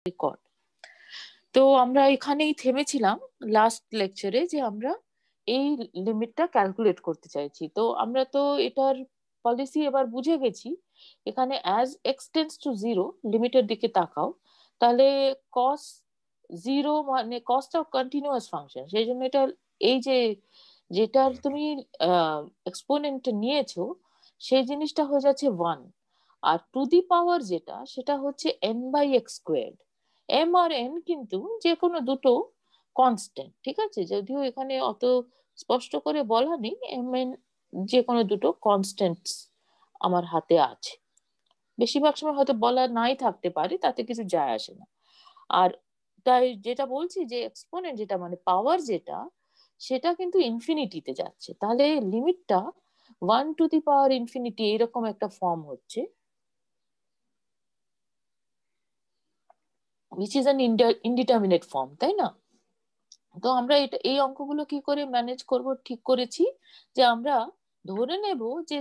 Record. তো আমরা এখানেই থেমেছিলাম লাস্ট লেকচারে, যে আমরা এই লিমিটটা ক্যালকুলেট করতে চাইছি। তো আমরা তো এটার পলিসি এবার বুঝে গেছি। এখানে as x tends two zero লিমিটের দিকে তাকাও, তাহলে কস জিরো মানে কসটা কন্টিনিউয়াস ফাংশন, সেই জন্য এটা এই যে যেটার তুমি এক্সপোনেন্ট নিয়েছো সেই জিনিসটা হয়ে যাচ্ছে 1। আর টু দি পাওয়ার যেটা, সেটা হচ্ছে n/x²। এম আর এন কিন্তু যে কোনো দুটো কনস্ট্যান্ট, ঠিক আছে? যদিও এখানে অত স্পষ্ট করে বলা নেই, এম এন যে কোনো দুটো কনস্ট্যান্টস আমার হাতে আছে। বেশিরভাগ সময় হয়তো বলা নাই থাকতে পারে, তাতে কিছু যায় আসে না। আর তাই যেটা বলছি যে এক্সপোনেন্ট যেটা মানে পাওয়ার যেটা, সেটা কিন্তু ইনফিনিটিতে যাচ্ছে, তাহলে লিমিটটা 1⁻∞ এরকম একটা ফর্ম হচ্ছে, which is an indeterminate form, তাই না? তো আমরা এটা এই অঙ্কগুলো কি করে ম্যানেজ করব ঠিক করেছি, যে আমরা ধরে নেব যে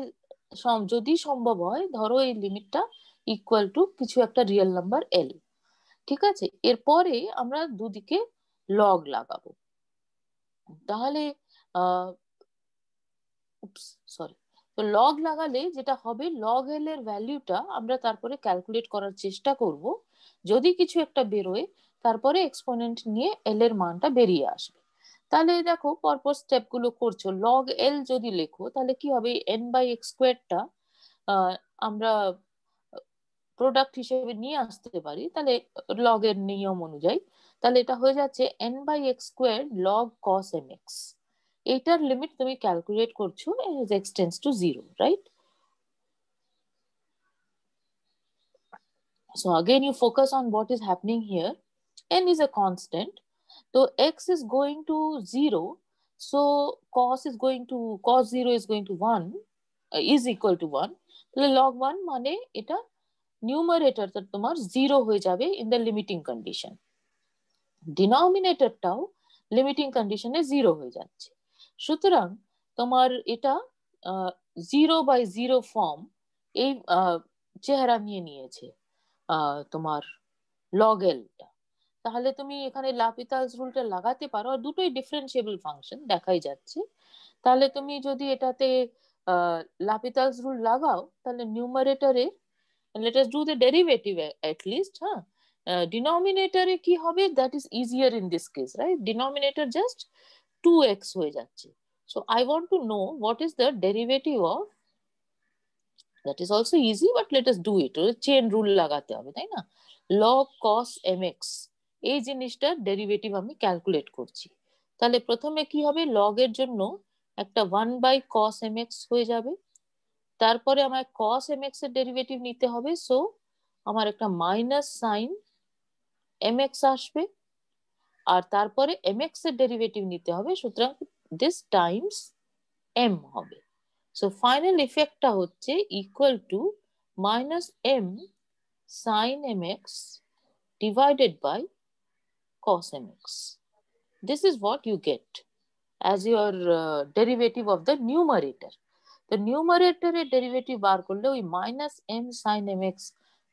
যদি সম্ভব হয়, ধরো এই লিমিটটা ইকুয়াল টু কিছু একটা রিয়েল নাম্বার এল, ঠিক আছে? এরপরে আমরা দুদিকে লগ লাগাবো। তাহলে সরি, তো লগ লাগালে যেটা হবে, লগ এল এর ভ্যালুটা আমরা তারপরে ক্যালকুলেট করার চেষ্টা করব। যদি কিছু একটা বেরোয়, তারপরে এক্সপোনেন্ট নিয়ে এল এর মানটা বেরিয়ে আসবে। তাহলে দেখো পরপর স্টেপ গুলো করছো। লগ এল যদি লেখো তাহলে কি হবে, n/x²টা আমরা প্রোডাক্ট হিসেবে নিয়ে আসতে পারি, তাহলে লগ এর নিয়ম অনুযায়ী তাহলে এটা হয়ে যাচ্ছে n/x² log cos mx। এইটার লিমিট তুমি ক্যালকুলেট করছো as x tends to 0, right? So again you focus on what is happening here. N is a constant, so x is going to 0, so cos 0 is going to 1, is equal to 1, তাহলে log 1 মানে এটা নিউমারেটরটা তোমার 0 হয়ে যাবে in the limiting condition, ডিনোমিনেটরটাও limiting কন্ডিশনে 0 হয়ে যাচ্ছে। সুতরাং তোমার এটা 0/0 ফর্ম এই চেহারা নিয়ে নিয়েছে তোমার লগ এলটা। তাহলে তুমি এখানে লাপিতালস রুলটা লাগাতে পারো, আর দুটোই ডিফারেন্সিয়েবল ফাংশন দেখাই যাচ্ছে। তাহলে তুমি যদি এটাতে লাপিতালস রুল লাগাও, তাহলে নিউমারেটরে let us do the derivative at least, huh? Denominator কি হবে, that is easier in this case, right? Denominator just 2x হয়ে যাচ্ছে। So I want to know what is the derivative of, that is also easy, but let us do it. Chain rule লাগাতে হবে, তাই না? log cos mx এই জিনিসটার derivative আমি calculate করছি। তাহলে প্রথমে কি হবে, লগ এর জন্য একটা 1/cos mx হয়ে যাবে, তারপরে আমার cos mx এর ডেরিভেটিভ নিতে হবে, সো আমার একটা মাইনাস সাইন mx আসবে, আর তারপরে mx এর ডেরিভেটিভ নিতে হবে, সুতরাং দিস টাইমস m হবে। সো ফাইনাল ইফেক্টটা হচ্ছে equal to minus m sin mx divided by cos mx. This is what you get as your derivative of the numerator. তো নিউমারেটরের ডেরিভেটিভ বার করলে ওই minus m sine m x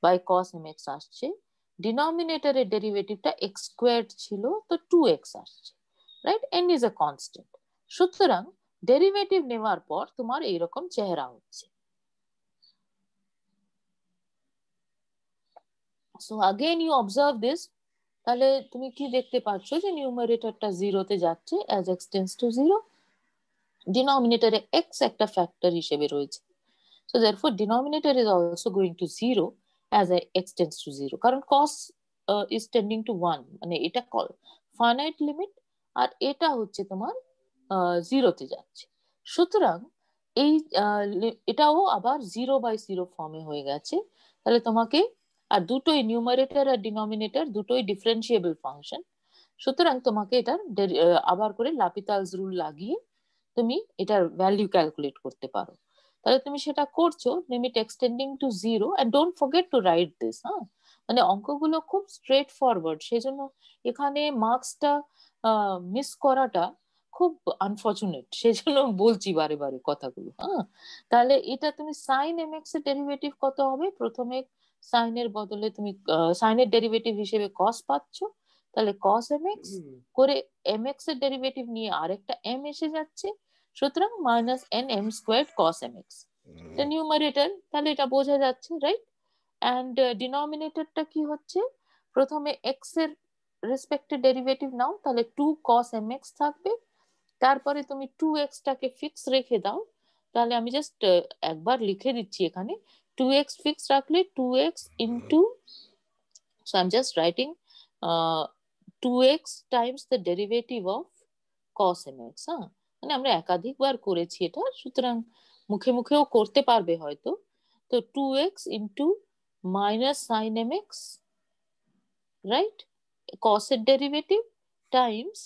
by cos m x আসছে, ডিনোমিনেটরের ডেরিভেটিভটা x² ছিল, তো 2x আসছে, right? n is a constant. সুতরাং ডেরিভেটিভ নেওয়ার পর তোমার এইরকম চেহারা হচ্ছে। So again you observe this, তাহলে তুমি কি দেখতে পাচ্ছ যে নিউমারেটরটা জিরোতে যাচ্ছে অ্যাজ এক্স টেন্ডস টু 0, ডিনোমিনেটরে x একটা ফ্যাক্টর হিসেবে রয়েছে, so therefore denominator is also going to 0 as x tends to 0, কারণ cos is tending to 1, মানে এটা finite limit, আর এটা হচ্ছে তোমার 0-তে যাচ্ছে। সুতরাং এই এটাও আবার 0/0 ফর্মে হয়ে গেছে। তাহলে তোমাকে, আর দুটোই নিউমারেটর আর ডিনোমিনেটর দুটোই ডিফারেন্সিয়েবল ফাংশন, সুতরাং তোমাকে এটার আবার করে লাপিতালস রুল লাগিয়ে তুমি এটার ভ্যালু ক্যালকুলেট করতে পারো। তাহলে তুমি সেটা করছো, limit x tending to 0, and don't forget to write this, হ্যাঁ? মানে অঙ্কগুলো খুব স্ট্রেট ফরওয়ার্ড, সেজন্য এখানে মার্কসটা মিস করাটা খুব আনফর্চুনেট, সেজন্য বলছি বারে বারে কথাগুলো, হ্যাঁ? তাহলে এটা তুমি সাইন এম এক্স এর ডেরিভেটিভ কত হবে, প্রথমে সাইনের বদলে তুমি সাইনের ডেরিভেটিভ হিসেবে কস পাচ্ছ, তাহলে কস mx করে mx এর ডেরিভেটিভ নিয়ে আরেকটা m এসে যাচ্ছে, সুতরাং মাইনাস n m স্কোয়ার্ড কস mx। এটা নিউমারেটর, তাহলে এটা বোঝা যাচ্ছে, রাইট? অ্যান্ড ডিনোমিনেটরটা কি হচ্ছে, প্রথমে x এর রেসপেক্টে ডেরিভেটিভ নাও, তাহলে 2 cos mx থাকবে, তারপরে তুমি 2x টাকে ফিক্স রেখে দাও, তাহলে আমি জাস্ট একবার লিখে দিচ্ছি এখানে, 2x ফিক্স রাখলে 2x into, so I'm just writing 2x times the derivative of cos mx। হ্যাঁ, মানে আমরা একাধিকবার করেছি এটা, সুতরাং মুখে মুখেও করতে পারবে হয়তো। তো 2x into minus sine mx, right, cos এর ডেরিভেটিভ টাইমস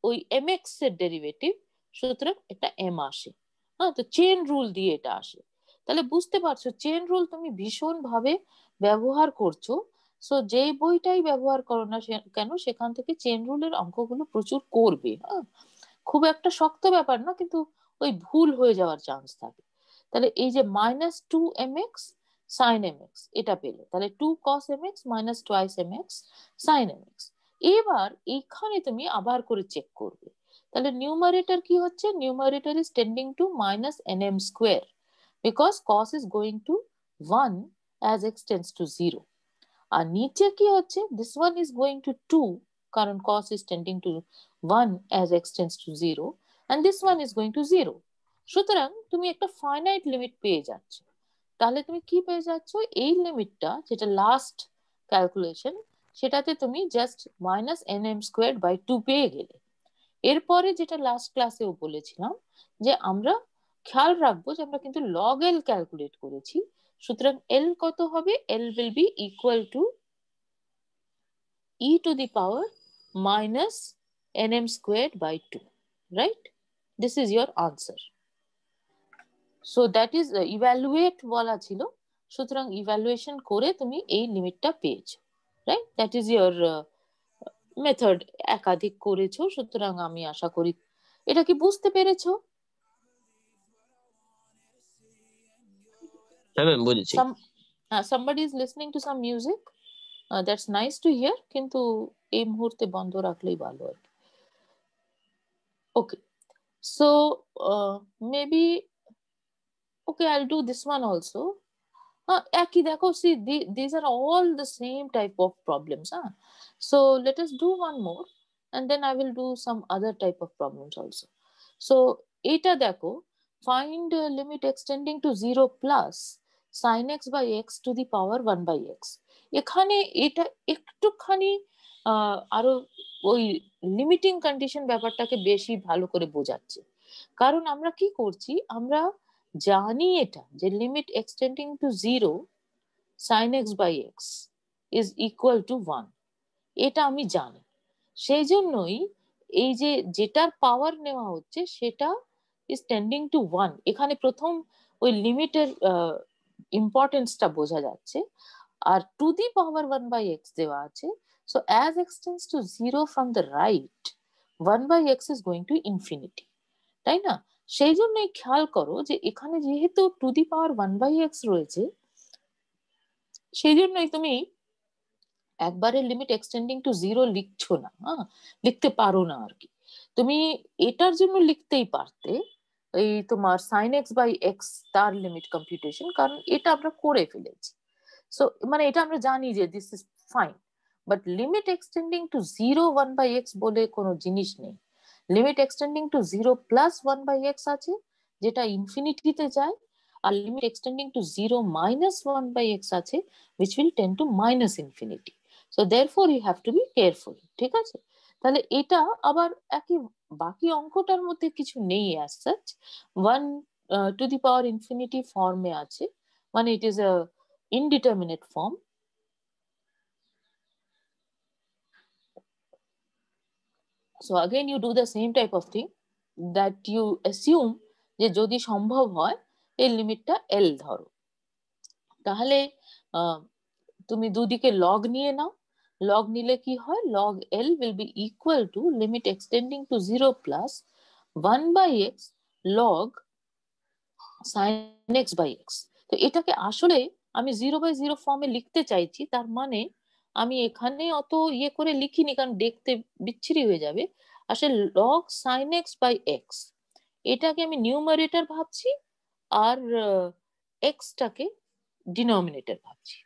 ওই mx এর ডেরিভেটিভ, সুতরাং একটা m আসে। হ্যাঁ, তো চেন রুল দিয়ে এটা আসে। তাহলে বুঝতে পারছো চেন রুল তুমি ভীষণ ভাবে ব্যবহার করছো। সো যে বইটাই ব্যবহার করো না কেন, সেখান থেকে চেন রুলের অঙ্কগুলো প্রচুর করবে। হ্যাঁ, খুব একটা শক্ত ব্যাপার না, কিন্তু ওই ভুল হয়ে যাওয়ার চান্স থাকে। তাহলে এই যে মাইনাস 2mx সাইন mx এটা পেলে, তাহলে 2 cos mx minus twice mx sine mx। এবার এইখানে তুমি আবার করে চেক করবে, তাহলে নিউমারেটর কি হচ্ছে, numerator is tending to minus nm square, because cos is going to 1 as x tends to 0। আর নিচে কি হচ্ছে, this one is going to 2, কারণ cos is tending to 1 as x tends to 0, and this one is going to 0। সুতরাং তুমি একটা finite limit পেয়ে যাচ্ছ। তাহলে তুমি কি পেয়ে যাচ্ছ, এই লিমিটটা যেটা লাস্ট ক্যালকুলেশন, সেটাতে তুমি just minus nm square by 2 পেয়ে গেলে। এরপরে যেটা লাস্ট ক্লাসেও বলেছিলাম, যে আমরা খেয়াল রাখবো যে আমরা কিন্তু লগ এল ক্যালকুলেট করেছি, সুতরাং এল কত হবে, L will be equal to e to the power minus nm squared by 2, right? This is your answer. So that is evaluate বলা ছিল, সুতরাং ইভ্যালুয়েশন করে তুমি এই লিমিটটা পেয়েছো, right? That is your method, একাধিক করেছো, সুতরাং আমি আশা করি এটা কি বুঝতে পেরেছো? হ্যাঁ ম্যাম, বুঝেছি। Somebody is listening to some music, that's nice to hear, কিন্তু এই মুহূর্তে বন্ধ রাখলেই ভালো আর কি। Okay, so maybe okay, I'll do this one also. একই দেখো, see these are all the same type of problems, so let us do one more and then I will do some other type of problems also. So এটা দেখো, find limit extending to 0 plus sin x by x to the power 1 by x। এখানে এটা একটুখানি আরো ওই limiting condition ব্যাপারটাকে বেশি ভালো করে বোঝাচ্ছে। কারণ আমরা কি করছি, আমরা জানি এটা যে limit x tending to 0 sin x by x is equal to 1, এটা আমি জানি। সেই জন্যই এই যে যেটার পাওয়ার নেওয়া হচ্ছে সেটা is tending to 1, এখানে প্রথম ওই লিমিটের ইম্পর্টেন্সটা বোঝা যাচ্ছে। আর to the power 1 by x দেওয়া আছে, so as x tends to 0 from the right, 1 by x is going to infinity, তাই না? সেই জন্যই খেয়াল করো যে এখানে যেহেতু two the power 1 by x রয়েছে, সেই জন্যই তুমি একবারে লিমিট এক্সটেন্ডিং টু 0 লিখছো না, লিখতে পারো না আর কি। তুমি এটার জন্য লিখতেই পারতে এই তোমার সাইন এক্স বাই এক্স তার লিমিট কম্পিউটেশন, কারণ এটা আমরা করে ফেলেছি। সো মানে এটা আমরা জানি যে this is fine, but limit x tending to 0 1 by x বলে কোনো জিনিস নেই। Limit x tending to 0 plus 1 by x আছে, যেটা ইনফিনিটিতে যায়, আর limit x tending to 0 minus 1 by x আছে, which will tend to minus infinity. So therefore you have to be careful, ঠিক আছে? তাহলে এটা আবার একই, বাকি অঙ্কটার মধ্যে কিছু নেই as such, 1 to the power infinity ফর্মে আছে, মানে it is a indeterminate form। So again you do the same type of thing, that you assume যে যদি সম্ভব হয় এই লিমিটটা এল ধরো, তাহলে তুমি দুদিকে লগ নিয়ে নাও। লগ নিলে কি হয়, log L will be equal to limit x tending to 0 plus 1 by x log sine x by x. তো এটাকে আসলে আমি 0/0 ফর্মে লিখতে চাইছি, তার মানে আমি এখানে অত ইয়ে করে লিখিনি, কারণ দেখতে বিচ্ছিরি হয়ে যাবে। আসলে log sin x by x, এটাকে আমি নিউমারেটর ভাবছি, আর এক্সটাকে ডিনোমিনেটর ভাবছি।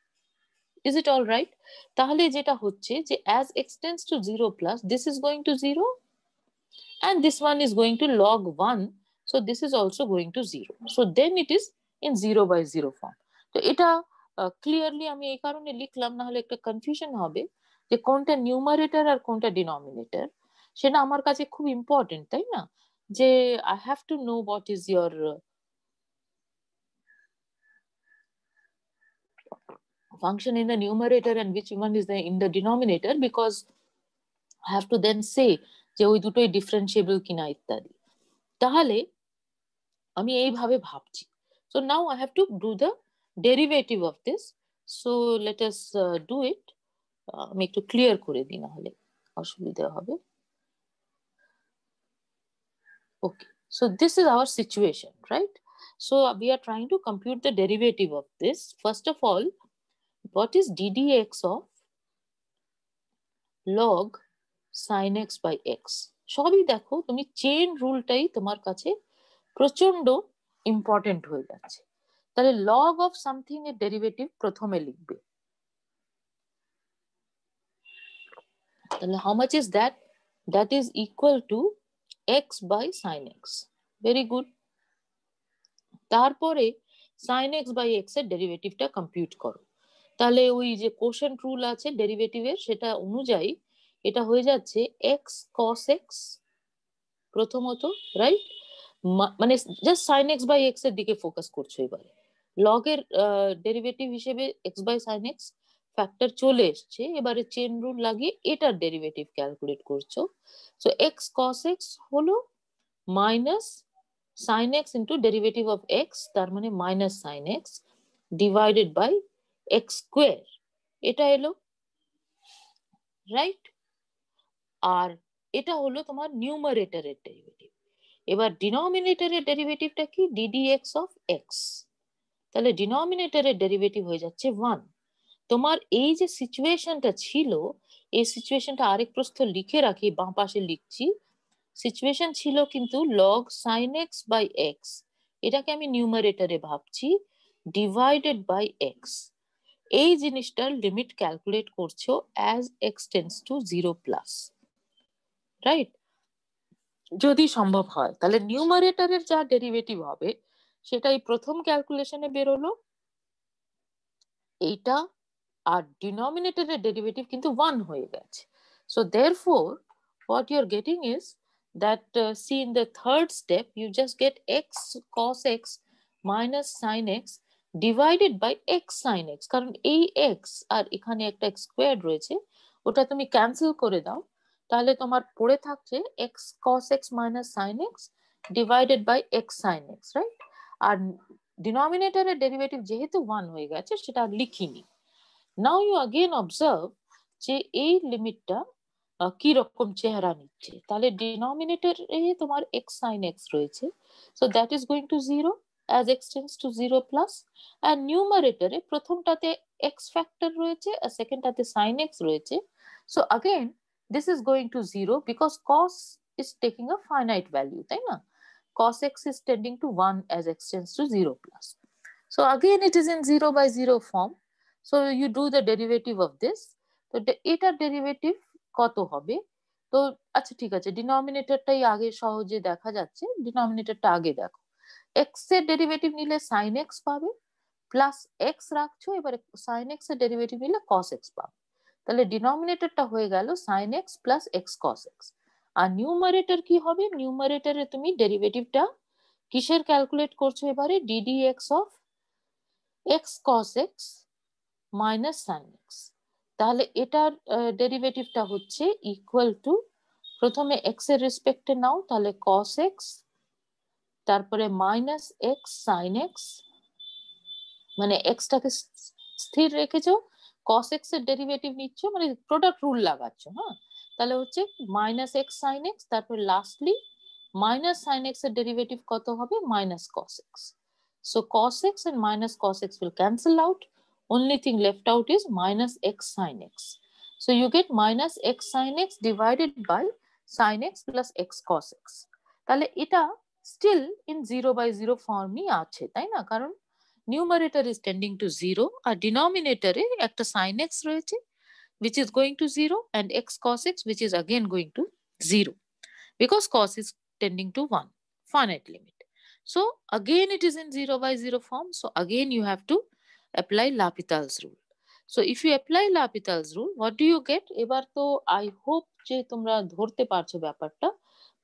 Is it all right? তাহলে যেটা হচ্ছে যে as x tends to 0 plus, this is going to 0 and this one is going to log 1, so this is also going to 0, so then it is in 0/0 form. তো এটা clearly আমি এই কারণে লিখলাম, না হলে একটা কনফিউশন হবে যে কোনটা নিউমারেটর আর কোনটা ডিনোমিনেটর। সেটা আমার কাছে খুব ইম্পর্টেন্ট, তাই না? যে I have to know what is your function in the numerator and which one is in the denominator, because I have to then say যে ওই দুটোই ডিফারেন্সিয়েবল কিনা ইত্যাদি। তাহলে আমি এইভাবে ভাবছি। So now I have to do the derivative of this. So let us do it. আমি একটু ক্লিয়ার করে দিই, না হলে অসুবিধা হবে। Okay, so this is our situation, right? So we are trying to compute the derivative of this. First of all, what is ddx of log sin x by x? সবই দেখো, তুমি চেইন রুলটাই তোমার কাছে প্রচন্ড ইম্পর্টেন্ট হয়ে যাচ্ছে। তাহলে log of something এর ডেরিভেটিভ প্রথমে লিখবে। তাহলে how much is that? That is equal two x by sin x। Very good. তারপরে sin x by x এর ডেরিভেটিভটা কম্পিউট করো। তাহলে ওই যে কোশেন্ট রুল আছে ডেরিভেটিভের, সেটা অনুযায়ী এটা হয়ে যাচ্ছে x cos x প্রথমত, রাইট? মানে just sin x by x এর দিকে ফোকাস করছো এবারে। লগ এর ডেরিভেটিভ হিসেবে x by sin x factor চলে এসছে, এবারে চেন রুল লাগিয়ে এটার ডেরিভেটিভ ক্যালকুলেট করছো। সো x cos x হলো minus sin x into derivative of x, তার মানে minus sin x divided by x square, এটা এলো, রাইট? আর এটা হলো তোমার নিউমারেটরের ডেরিভেটিভ। এবার ডিনোমিনেটরের ডেরিভেটিভটা কি? ddx of x। তাহলে ডিনোমিনেটরের ডেরিভেটিভ হয়ে যাচ্ছে 1। তোমার এই যে সিচুয়েশনটা ছিল, এই সিচুয়েশনটা আরেক প্রস্থ লিখে রাখি, বাঁ পাশে লিখছি। সিচুয়েশন ছিল কিন্তু log sin x by x, এটাকে আমি নিউমারেটরে ভাবছি, ডিভাইডেড বাই x। এই জিনিসটার লিমিট ক্যালকুলেট করছো as x tends to 0 plus, right? যদি সম্ভব হয় তাহলে নিউমারেটরের যা ডেরিভেটিভ হবে সেটাই প্রথম ক্যালকুলেশনে বেরোলো, এইটা। আর ডিনোমিনেটরের ডেরিভেটিভ কিন্তু 1 হয়ে গেছে। So therefore what you're getting is that see in the third step you just get x cos x minus sin x divided by x sin x, কারণ এই x আর এখানে একটা x স্কোয়ার্ড রয়েছে, ওটা তুমি ক্যান্সেল করে দাও, তাহলে তোমার পড়ে থাকছে x cos x minus sin x divided by x sin x, right? আর ডিনোমিনেটরের ডেরিভেটিভ যেহেতু 1 হয়ে গেছে সেটা লিখিনি। নাও ইউ अगेन অবজার্ভ যে এই লিমিটটা কি রকম চেহারা নিচ্ছে। তাহলে ডিনোমিনেটরে তোমার x sin x রয়েছে, so that is going to 0 as x tends to 0 plus, আর নিউমারেটরে প্রথমটাতে x ফ্যাক্টর রয়েছে আর সেকেন্ডটাতে sin x রয়েছে, so again this is going to 0 because cos is taking a finite value, তাই না? cos x is tending to 1 as x tends to 0 plus, so again it is in 0/0 form. So you do the derivative of this. তো এটার derivative কত হবে? তো আচ্ছা ঠিক আছে, ডিনোমিনেটরটাই আগে সহজে দেখা যাচ্ছে, ডিনোমিনেটরটা আগে দেখো। x এর ডেরিভেটিভ নিলে sin x পাবে, প্লাস x রাখছো, এবারে sin x এর ডেরিভেটিভ নিলে cos x পাবে। তাহলে ডিনোমিনেটরটা হয়ে গেল sin x plus x cos x। আর নিউমারেটর কি হবে? নিউমারেটরে তুমি ডেরিভেটিভটা কিসের ক্যালকুলেট করছো এবারে? ddx of x cos x minus sine x. তাহলে এটার ডেরিভেটিভটা হচ্ছে ইকুয়াল টু, প্রথমে এক্স এর রেসপেক্টে নাও, তাহলে cos x, তারপরে মাইনাস এক্স সাইন এক্স, মানে এক্সটাকে স্থির রেখেছো, cos x এর ডেরিভেটিভ নিচ্ছ, মানে প্রোডাক্ট রুল লাগাচ্ছ, হ্যাঁ? তাহলে হচ্ছে মাইনাস এক্স সাইন এক্স, তারপর লাস্টলি মাইনাস সাইন এক্স এর ডেরিভেটিভ কত হবে? Minus cos x. So cos x and minus cos x will cancel out. only thing left out is minus x sin x. So you get minus x sin x divided by sin x plus x cos x. তাহলে এটা still in 0 by 0 ফর্মই আছে, তাই না? কারণ numerator is tending to 0 R denominator এ একটা sin x রয়েছে which is going to 0 and x cos x which is again going to 0 because cos is tending to 1, finite limit. So again it is in 0 by 0 form. So again you have to apply L'Hopital's rule. So if you apply L'Hopital's rule, what do you get? এবার তো I hope যে তোমরা ধরতে পারছো ব্যাপারটা।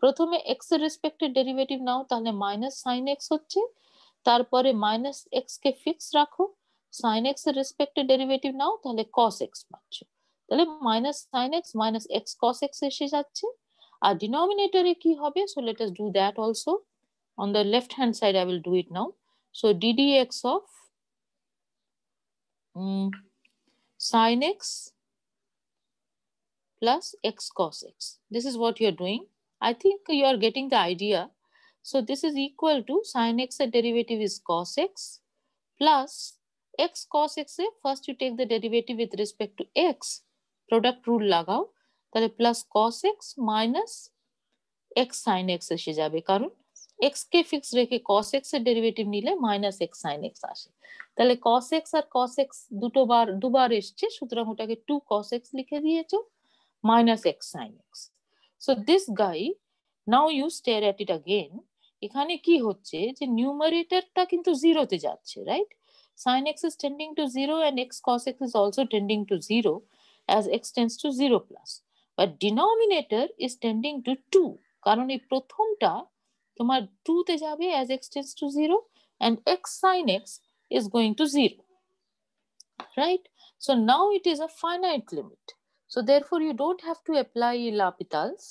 প্রথমে x এর রেসপেক্টে derivative নাও, তাহলে মাইনাস সাইন এক্স হচ্ছে, তারপরে মাইনাস এক্স কে ফিক্স রাখো, সাইন এক্স এর রেসপেক্টে ডেরিভেটিভ নাও, তাহলে cos x পাচ্ছ। তাহলে minus sine x minus x cos x এসে যাচ্ছে। আর ডিনোমিনেটরে কি হবে? So let us do that also. On the left hand side I will do it now. So ddx of sin x plus x cos x. This is what you are doing. I think you are getting the idea. So this is equal to sin x derivative is cos x plus x cos x. First you take the derivative with respect to x, product rule lagao, তাহলে plus cos x minus x sin x এসে যাবে, কারণ x কে fix রেখে cos x এর derivative নিলে minus x sin x আসে। তাহলে cos x আর cos x দুবার এসছে, সুতরাং ওটাকে 2 cos x লিখে দিয়েছো minus x sin x. So this guy, now you stare at it again. এখানে কি হচ্ছে যে নিউমারেটরটা কিন্তু 0 তে যাচ্ছে, right? sin x is tending to 0 and x cos x is also tending to 0 as x tends to 0 plus. But denominator is tending to 2, কারণ এই প্রথমটা তোমার 2 তে যাবে as x tends to 0 and x sin x is going to 0, right? So now it is a finite limit. So therefore you don't have to apply L'Hopital's,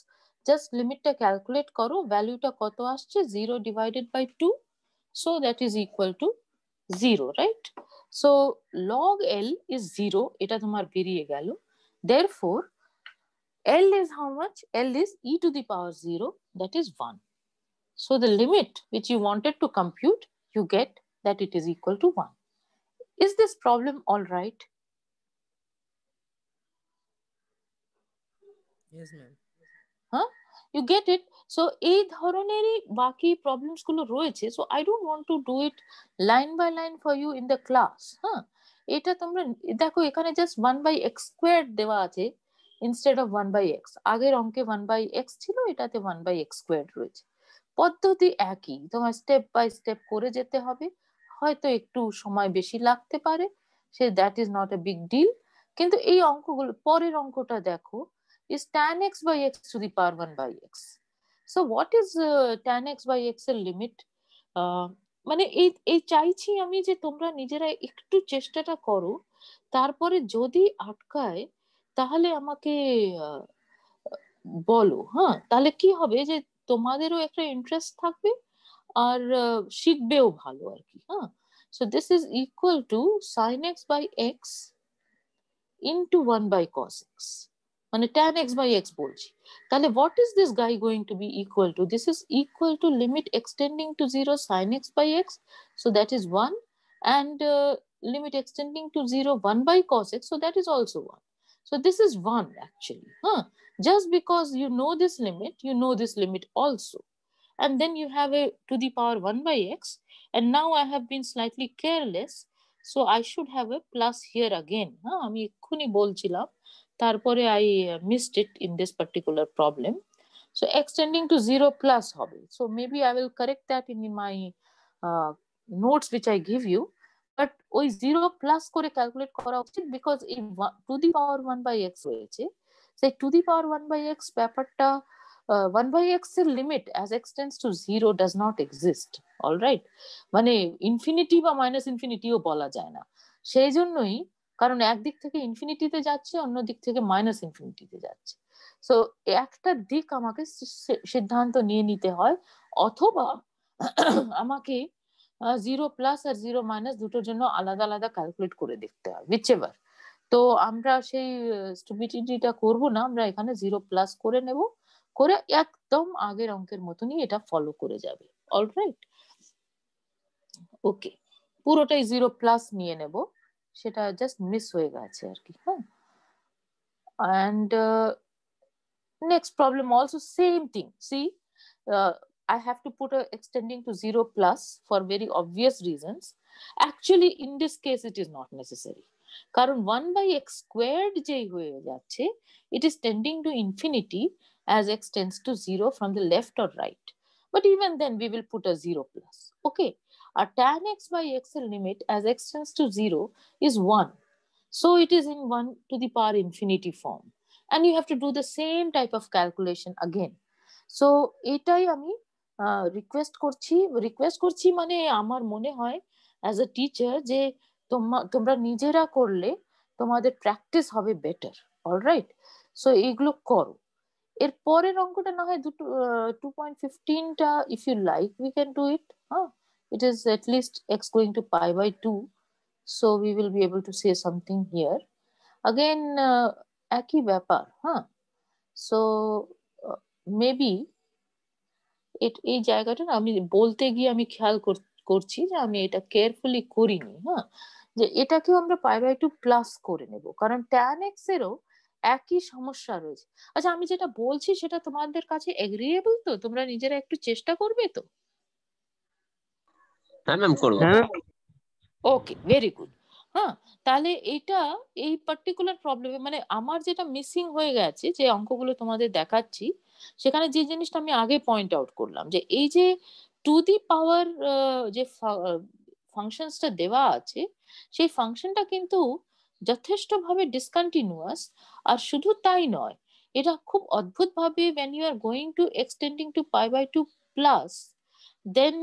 just limit টা calculate করো, ভ্যালুটা কত আসছে 0 divided by 2, so that is equal to 0, right? So log L is 0, এটা তোমার বেরিয়ে গেল। Therefore L is how much? L is e to the power 0, that is 1. So the limit which you wanted to compute, you get that it is equal to 1. Is this problem all right? Yes, ma'am. Huh? You get it? So এই ধরনেরই বাকি problems গুলো রয়েছে। So I don't want to do it line by line for you in the class. হ্যাঁ, এটা তোমরা দেখো এখানে জাস্ট 1 by x squared দেওয়া আছে instead of 1 by x. আগের অঙ্কে 1 by x ছিল, এটাতে 1 by x squared রয়েছে। পদ্ধতি একই, তোমার স্টেপ বাই স্টেপ করে যেতে হবে, হয়তো একটু সময় বেশি লাগতে পারে, সে that is not a big deal. কিন্তু এই অঙ্কগুলো, পরের অঙ্কটা দেখো, is tan x by x to the power 1 by x. So what is tan x by x এর লিমিট? মানে এই চাইছি আমি যে তোমরা নিজেরা একটু চেষ্টাটা করো, তারপরে যদি আটকায় তাহলে আমাকে বলো। হ্যাঁ, তাহলে কি হবে যে তোমাদেরও একটা ইন্টারেস্ট থাকবে আর শিখবেও ভালো আর কি। হ্যাঁ, so this is equal to sin x by x into 1 by cos x, মানে tan x by x বলছি। তাহলে what is this guy going to be equal to? This is equal to limit extending to 0 sin x by x, so that is 1, and limit extending to 0 1 by cos x, so that is also 1. So this is 1 actually. Just because you know this limit, you know this limit also. And then you have a to the power 1 by x, and now I have been slightly careless, so I should have a plus here again. আমি এক্ষুনি বলছিলাম, তারপরে I missed it in this particular problem. So extending to 0 plus হবে. So maybe I will correct that in my notes which I give you. But ওই 0 plus করে calculate করা উচিত, because এই two the power 1 by x রয়েছে, সেই two the power 1 by x ব্যাপারটা 1 by x এর limit as x tends to 0 does not exist. All right, মানে ইনফিনিটি বা মাইনাস ইনফিনিটিও বলা যায় না। সেই জন্যই, কারণ একদিক থেকে ইনফিনিটিতে যাচ্ছে, অন্য দিক থেকে মাইনাস ইনফিনিটিতে যাচ্ছে। সো একটা দিক আমাকে সিদ্ধান্ত নিয়ে নিতে হয়, অথবা আমাকে 0 প্লাস আর 0 মাইনাস দুটোর জন্য আলাদা আলাদা ক্যালকুলেট করে দেখতে হয়, whichever. তো আমরা সেই স্টুপিডিটিটা করব না, আমরা এখানে 0 প্লাস করে নেব, করে একদম আগের অঙ্কের মতনই এটা ফলো করে যাবে। অলরাইট, ওকে, পুরোটাই 0 প্লাস নিয়ে নেব। সেটা জাস্ট মিস হয়ে গেছে আর কি। হ্যাঁ, and next problem also same thing. See, I have to put a extending to 0 plus for very obvious reasons. Actually in this case it is not necessary, কারণ 1 by x squared যেই হয়ে যাচ্ছে, it is tending to infinity as x tends to 0 from the left or right. But even then we will put a 0 plus. Okay, our tan x by x limit as x tends to 0 is 1. So it is in 1 to the power infinity form. And you have to do the same type of calculation again. So এটাই আমি request করছি মানে আমার মনে হয় as a teacher যে তোমরা নিজেরা করলে তোমাদের প্র্যাকটিস হবে বেটার। অলরাইট, সো এইগুলো করো। এর পরের অঙ্কটা না হয় 2.15টা if you like we can do it. হ্যাঁ, it is at least x going to pi by 2, so we will be able to say something here again, একই ব্যাপার। হ্যাঁ, সো মেবি এই জায়গাটা না আমি বলতে গিয়ে আমি খেয়াল করছি যে আমি এটা কেয়ারফুলি করিনি। হ্যাঁ, যে এটাকেও আমরা পাই বাই 2 প্লাস করে নেব, কারণ ট্যান এক্স এরও একই সমস্যা রয়েছে। আচ্ছা, আমি যেটা বলছি সেটা তোমাদের কাছে এগ্রিয়েবল তো? তোমরা নিজেরা একটু চেষ্টা করবে তো? হ্যাঁ ম্যাম, করবো। ওকে, ভেরি গুড। হ্যাঁ, তাহলে এইটা এই পার্টিকুলার প্রবলেমে মানে আমার যেটা মিসিং হয়ে গেছে, যে অঙ্কগুলো তোমাদের দেখাচ্ছি সেখানে যে জিনিসটা আমি আগে পয়েন্ট আউট করলাম, যে এই যে টু দি পাওয়ার যে ফাংশনসটা দেওয়া আছে, সেই ফাংশনটা কিন্তু যথেষ্টভাবে ডিসকন্টিনিউয়াস। আর শুধু তাই নয়, এটা খুব অদ্ভুত ভাবে when you are going to extending to pi by 2 plus, then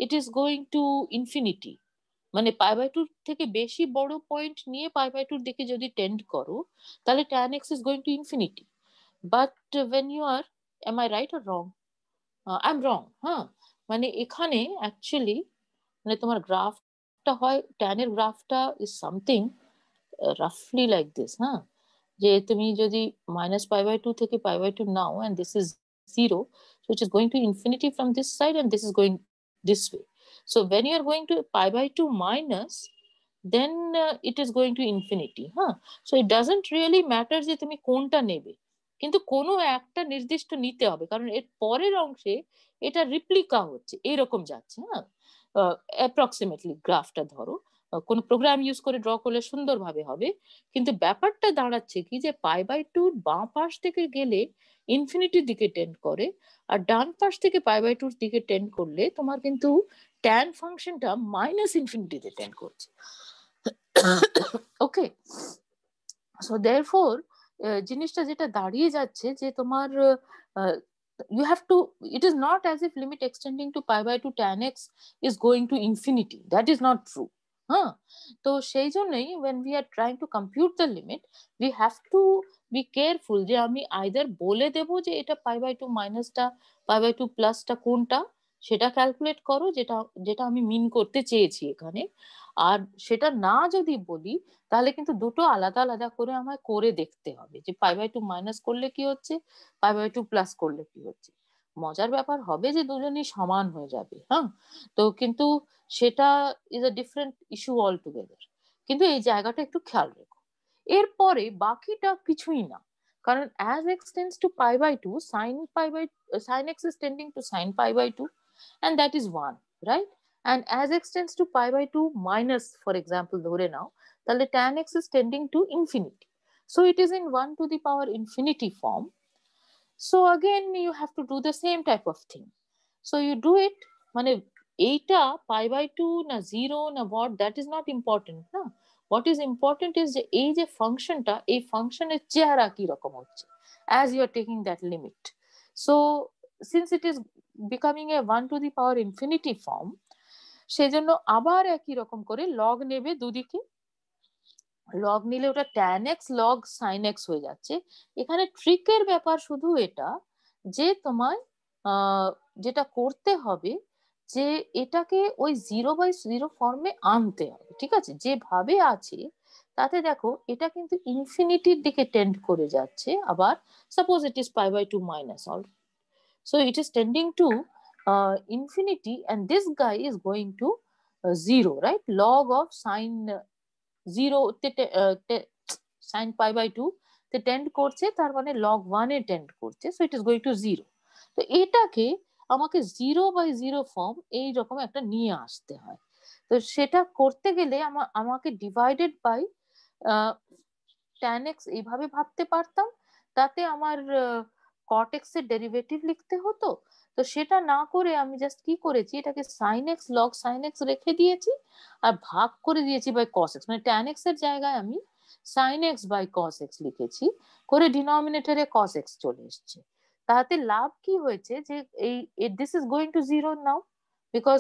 it is going to infinity। মানে পাই বাই 2 থেকে বেশি বড় পয়েন্ট নিয়ে পাই বাই 2 দিকে যদি টেন্ড করো, তাহলে tan x is going to infinity. But when you are, am I right or wrong? I'm wrong. হ্যাঁ, মানে এখানে অ্যাকচুয়ালি মানে তোমার গ্রাফটা হয়, tan এর গ্রাফটা ইজ সামথিং রাফলি লাইক দিস। হ্যাঁ, যে তুমি যদি মাইনাস পাই বাই 2 থেকে পাই বাই 2 নাও, and this is 0, so it is going to infinity from this side and this is going this way. So when you are going to pi by 2 minus, then it is going to infinity. হ্যাঁ, so it doesn't really matter যে তুমি কোনটা নেবে, কিন্তু কোনো একটা নির্দিষ্ট নিতে হবে, কারণ এর পরের অংশে এটা রিপ্লিকা হচ্ছে, এইরকম যাচ্ছে। হ্যাঁ, অ্যাপ্রক্সিমেটলি গ্রাফটা ধরো কোন প্রোগ্রাম ইউজ করে ড্র করলে সুন্দরভাবে হবে, কিন্তু ব্যাপারটা দাঁড়াচ্ছে কি যে পাই বাই 2 বাঁ পাশ থেকে গেলে ইনফিনিটির দিকে টেন্ড করে, আর ডান পাশ থেকে পাই বাই 2 দিকে টেন্ড করলে তোমার কিন্তু ট্যান ফাংশনটা মাইনাস ইনফিনিটিতে টেন্ড করছে। ওকে, সো দেয়ারফর জিনিসটা যেটা দাঁড়িয়ে যাচ্ছে যে তোমার you have to, it is not as if limit extending to pi by 2 tan x is going to infinity. That is not true. হ্যাঁ, তো সেই জন্যই when we are trying to compute the limit, we have to be careful যে আমি either বলে দেব যে এটা পাই by 2 মাইনাসটা পাই বাই 2 প্লাসটা কোনটা, সেটা ক্যালকুলেট করো, যেটা যেটা আমি মিন করতে চেয়েছি এখানে। আর সেটা না যদি বলি, তাহলে কিন্তু দুটো আলাদা আলাদা করে আমায় করে দেখতে হবে, যে পাই বাই 2 মাইনাস করলে কি হচ্ছে, পাই বাই 2 প্লাস করলে কি হচ্ছে। মজার ব্যাপার হবে যে দুজনই সমান হয়ে যাবে। হ্যাঁ, তো কিন্তু সেটা is a different issue all together. কিন্তু এই জায়গাটা একটু খেয়াল রেখো। এরপরে বাকিটা কিছুই না, কারণ as x tends to pi by 2, sin x is tending to sin pi by 2, and that is 1, right? And as x tends to pi by 2 minus, for example ধরে নাও, তাহলে tan x is tending to infinity, so it is in 1 to the power infinity form. So again you have to do the same type of thing. So you do it, মানে এইটা পাই by 2 না 0 না what, that is not important না। what is important is যে এই যে ফাংশনটা, এই ফাংশনের চেহারা কি রকম হচ্ছে as you are taking that limit. So since it is becoming a 1 to the power infinity form, সেজন্য আবার একই রকম করে লগ নেবে দুদিকে। লগ নিলে ওটা tan x log sin x হয়ে যাচ্ছে। এখানে ট্রিকের ব্যাপার শুধু এটা যে তোমায় যেটা করতে হবে যে এটাকে ওই 0/0 ফর্মে আনতে হবে। ঠিক আছে, যেভাবে আছে তাতে দেখো এটা কিন্তু ইনফিনিটির দিকে টেন্ড করে যাচ্ছে। আবার suppose it is pi by 2 minus, all so it is tending to infinity, and this guy is going to 0, right? Log of sin zero sine pi by two তে টেন্ড করছে, তার মানে লগ ওয়ানে tend করছে, so it is going to zero. তো এটাকে আমাকে 0/0 form এইরকম একটা নিয়ে আসতে হয়। তো সেটা করতে গেলে আমাকে ডিভাইডেড বাই tan x এইভাবে ভাবতে পারতাম, তাতে আমার cot x এর ডেরিভেটিভ লিখতে হতো। তো সেটা না করে আমি জাস্ট কি করেছি, এটাকে sin x log sin x রেখে দিয়েছি আর ভাগ করে দিয়েছি বাই cos x, মানে tan x এর জায়গায় আমি sin x by cos x লিখেছি, করে ডিনোমিনেটরে cos x চলে এসছে। তাতে লাভ কি হয়েছে যে এই this is going to zero now, because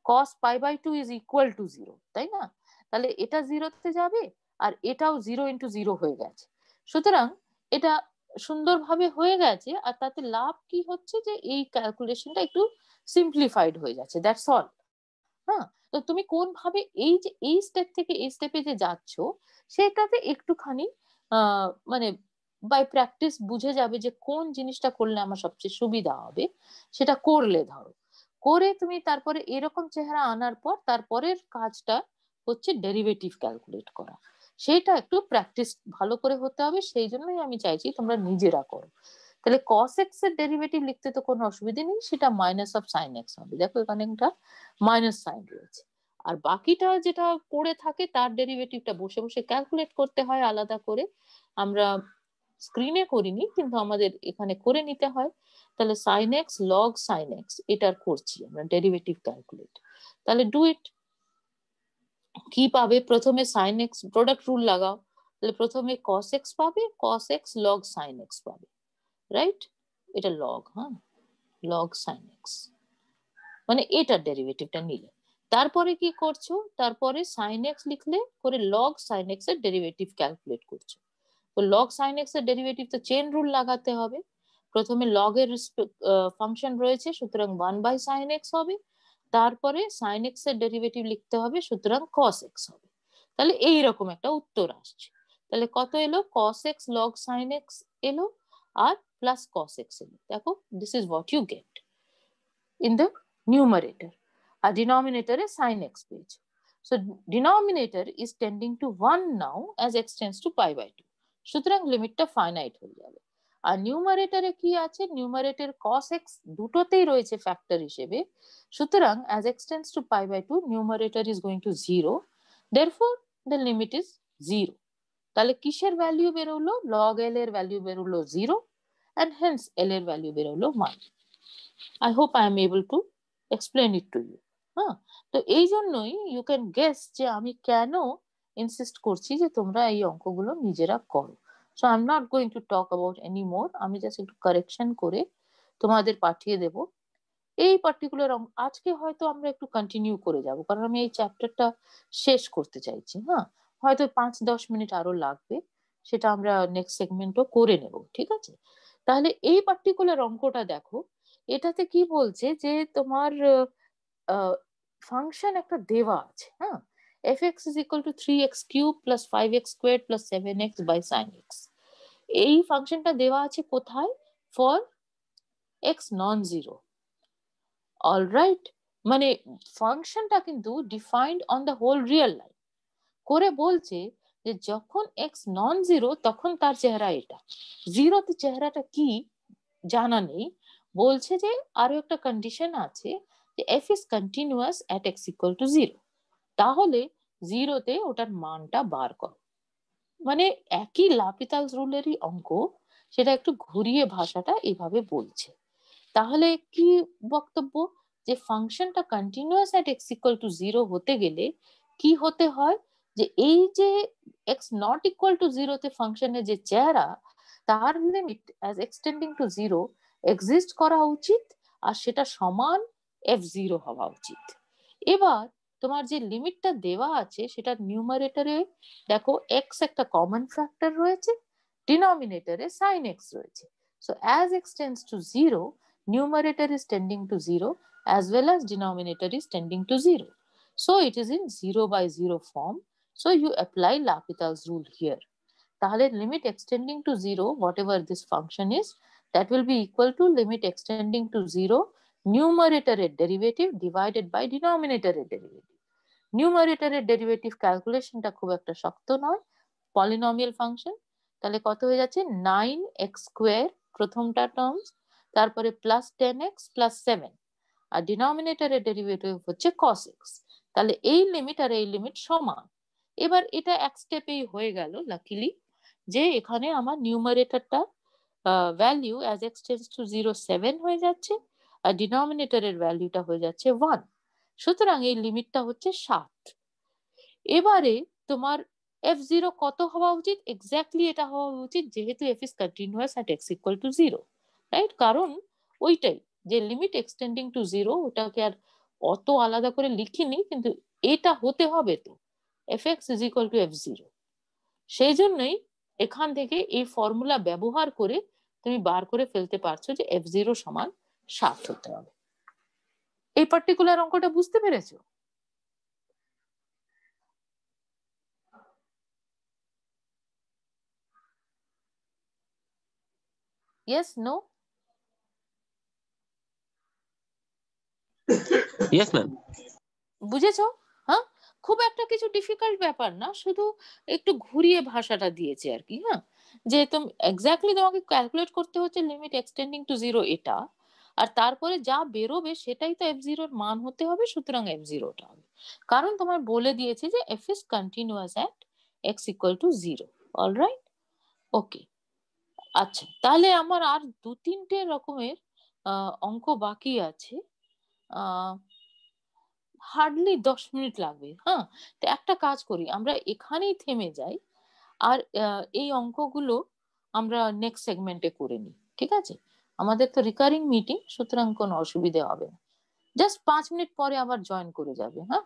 cos pi by two is equal to zero, তাই না? তাহলে এটা জিরোতে যাবে আর এটাও 0 × 0 হয়ে গেছে। সুতরাং এটা সুন্দরভাবে হয়ে গেছে, আর তাতে লাভ কি হচ্ছে যে এই ক্যালকুলেশনটা একটু সিম্পলিফাইড হয়ে যাচ্ছে, দ্যাটস অল। হ্যাঁ, তো তুমি কোন ভাবে এই যে এই স্টেপ থেকে এই স্টেপে যে যাচ্ছ, সেটাতে একটুখানি মানে বাই প্র্যাকটিস বুঝে যাবে যে কোন জিনিসটা করলে আমার সবচেয়ে সুবিধা হবে। সেটা করলে ধরো করে তুমি তারপরে এরকম চেহারা আনার পর তারপরের কাজটা হচ্ছে ডেরিভেটিভ ক্যালকুলেট করা। সেটা একটু প্র্যাকটিস ভালো করে হতে হবে, সেই জন্যই আমি চাইছি তোমরা নিজেরা করো। তাহলে cos x এর ডেরিভেটিভ লিখতে তো কোনো অসুবিধা নেই, সেটা মাইনাস অফ সাইন এক্স হবে। দেখো এখানে একটা মাইনাস সাইন রয়েছে, আর বাকিটা যেটা পড়ে থাকে তার ডেরিভেটিভটা বসে বসে ক্যালকুলেট করতে হয় আলাদা করে। আমরা স্ক্রিনে করিনি, কিন্তু আমাদের এখানে করে নিতে হয়। তাহলে sine x log sine x এটার করছি আমরা ডেরিভেটিভ ক্যালকুলেট। তাহলে ডু ইট। কি পাবে, প্রথমে সাইন এক্স প্রোডাক্ট রুল লাগাও, তাহলে প্রথমে cos x পাবে, cos x log sin x পাবে, রাইট? এটা লগ, হ্যাঁ, লগ সাইন এক্স, মানে এটার ডেরিভেটিভটা নিলে তারপরে কি করছো, তারপরে সাইন এক্স লিখলে করে লগ সাইন এক্স এর ডেরিভেটিভ ক্যালকুলেট করছো। তো লগ সাইন এক্স এর ডেরিভেটিভ তো চেন রুল লাগাতে হবে। প্রথমে লগ এর ফাংশন রয়েছে, সুতরাং 1/sin x হবে, তারপরে সাইন এক্স এর ডেরিভেটিভ লিখতে হবে, সুতরাং cos x হবে। তাহলে এইরকম একটা উত্তর আসছে। তাহলে কত এলো, cos x log sin x এলো আর প্লাস cos x এলো। দেখো this is what you get in the numerator, আর denominator এ sin x পেয়েছো। So denominator is tending to 1 now as x tends to pi by 2, সুতরাং লিমিটটা finite হয়ে যাবে। আর নিউমারেটরে কি আছে, নিউমারেটর cos x দুটোতেই রয়েছে ফ্যাক্টর হিসেবে, সুতরাং as x tends to pi by 2 numerator is going to 0, therefore the limit is 0। তাহলে কিসের ভ্যালু বেরোলো, log l এর ভ্যালু বেরোলো 0 and hence l এর ভ্যালু বেরোলো 1। I hope I am able to explain it to you. হ্যাঁ, তো এই জন্যই ইউ ক্যান গেস যে আমি কেন ইনসিস্ট করছি যে তোমরা এই অঙ্কগুলো নিজেরা করো। So I am not going to talk about any more, আমি জাস্ট একটু কারেকশন করে তোমাদের পাঠিয়ে দেব। এই পার্টিকুলার আজকে হয়তো আমরা একটু কন্টিনিউ করে যাব, কারণ আমি এই চ্যাপ্টারটা শেষ করতে চাইছি। হ্যাঁ, হয়তো 5-10 মিনিট আরো লাগবে, সেটা আমরা নেক্সট সেগমেন্টও করে নেব, ঠিক আছে? তাহলে এই পার্টিকুলার অঙ্কটা দেখো, এটাতে কি বলছে যে তোমার ফাংশন একটা দেওয়া আছে, হ্যাঁ, fx is equal to 3x cube plus 5x squared plus 7x by sin x। এই ফাংশনটা দেওয়া আছে কোথায়, for x non zero. Alright, মানে ফাংশনটা কিন্তু defined on the whole real line করে বলছে যে যখন এক্স নন জিরো তখন তার চেহারা এটা, জিরোতে চেহারাটা কি জানা নেই। বলছে যে আরো একটা কন্ডিশন আছে যে F is continuous at x equal to zero, তাহলে জিরোতে ওটার মানটা বার করো। মানে একই লাপিতালস রুলেরই অঙ্ক, সেটা একটু ঘুরিয়ে ভাষাটা এইভাবে বলছে। তাহলে কি বক্তব্য, যে ফাংশনটা continuous at x equal to zero হতে গেলে কি হতে হয়, যে এই যে এক্স নট ইকুয়াল টু জিরোতে ফাংশনের যে চেহারা, তার limit as x tending to zero exist করা উচিত, আর সেটা সমান f0 হওয়া উচিত। এবার তোমার যে লিমিটটা দেওয়া আছে সেটা নিউমারেটরে দেখো এক্স একটা কমন ফ্যাক্টর রয়েছে, ডিনোমিনেটরে সাইন এক্স রয়েছে। So as x tends to 0, numerator is tending to 0 as well as denominator is tending to 0. So it is in 0/0 form. So you apply L'Hopital's rule here. তাহলে limit extending to 0, whatever this function is, that will be equal to limit extending to 0 numerator derivative divided by denominator derivative. নিউমারেটরের derivative ক্যালকুলেশনটা খুব একটা শক্ত নয়, polynomial function. তাহলে কত হয়ে যাচ্ছে 9x² প্রথমটা টার্মস, তারপরে +10x + 7, আর ডিনোমিনেটরের ডেরিভেটিভ হচ্ছে cos x। তাহলে এই লিমিট আর এই লিমিট সমান। এবার এটা এক স্টেপেই হয়ে গেল লাকিলি, যে এখানে আমার নিউমারেটরটা value as x tends to 0 7 হয়ে যাচ্ছে, আর ডিনোমিনেটরের ভ্যালুটা হয়ে যাচ্ছে 1। সুতরাং এই লিমিটটা হচ্ছে 7। এবারে তোমার f0 কত হওয়া উচিত? এক্স্যাক্টলি এটা হওয়া উচিত, যেহেতু f is continuous at x equal to 0, right? কারণ ওইটাই যে লিমিট এক্সটেন্ডিং টু 0, ওটাকে আর অত আলাদা করে লিখিনি, কিন্তু এটা হতে হবে তো, fx is equal to f0। সেই জন্যই এখান থেকে এই ফর্মুলা ব্যবহার করে তুমি বার করে ফেলতে পারছো যে f0 সমান 7 হতে হবে। এই পার্টিকুলার অঙ্কটা বুঝতে পেরেছো? Yes, no? Yes ma'am. বুঝেছো? হ্যাঁ, খুব একটা কিছু ডিফিকাল্ট ব্যাপার না, শুধু একটু ঘুরিয়ে ভাষাটা দিয়েছে আর কি। হ্যাঁ, যে তুমি এক্স্যাক্টলি তোমাকে ক্যালকুলেট করতে হচ্ছে লিমিট এক্সটেন্ডিং টু 0 এটা, আর তারপরে যা বেরোবে সেটাই তো f0 এর মান হতে হবে, সুতরাং f0টা হবে। কারণ তোমার বলে দিয়েছে যে f is continuous at x equal to 0। Alright, ওকে। আচ্ছা, তাহলে আমার আর 2-3টে রকমের অঙ্ক বাকি আছে। হার্ডলি 10 মিনিট লাগবে। হ্যাঁ, তো একটা কাজ করি, আমরা এখানেই থেমে যাই, আর এই অঙ্কগুলো আমরা নেক্সট সেগমেন্টে করে নিই, ঠিক আছে? আমাদের তো রিকারিং মিটিং, সুতরাং কোনো অসুবিধে হবে না। জাস্ট 5 মিনিট পরে আবার জয়েন করে যাবে। হ্যাঁ।